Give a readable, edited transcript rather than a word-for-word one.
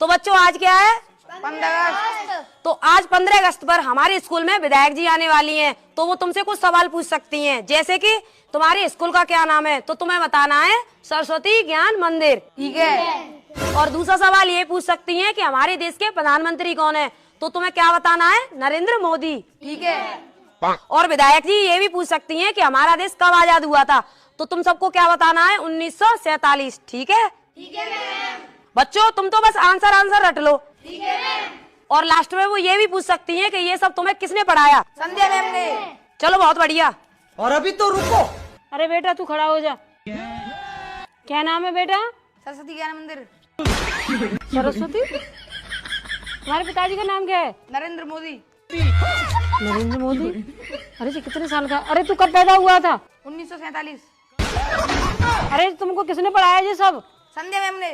तो बच्चों आज क्या है? 15 अगस्त। तो आज 15 अगस्त पर हमारे स्कूल में विधायक जी आने वाली हैं, तो वो तुमसे कुछ सवाल पूछ सकती हैं, जैसे कि तुम्हारे स्कूल का क्या नाम है, तो तुम्हें बताना है सरस्वती ज्ञान मंदिर। ठीक है। और दूसरा सवाल ये पूछ सकती हैं कि हमारे देश के प्रधानमंत्री कौन है, तो तुम्हें क्या बताना है? नरेंद्र मोदी। ठीक है। और विधायक जी ये भी पूछ सकती हैं कि हमारा देश कब आजाद हुआ था, तो तुम सबको क्या बताना है? 1947। ठीक है? ठीक है मैम। बच्चों तुम तो बस आंसर रट लो। ठीक है मैम। और लास्ट में वो ये भी पूछ सकती हैं कि ये सब तुम्हें किसने पढ़ाया? संध्या मैम ने। चलो बहुत बढ़िया। और अभी तो रुको। अरे बेटा तू खड़ा हो जा। क्या नाम है बेटा? सरस्वती ज्ञान मंदिर। सरस्वती। तुम्हारे पिताजी का नाम क्या है? नरेंद्र मोदी। नरेंद्र मोदी। अरे जी कितने साल का? अरे तू कब पैदा हुआ था? 1947। अरे तुमको किसने पढ़ाया ये सब? संध्या मैम ने।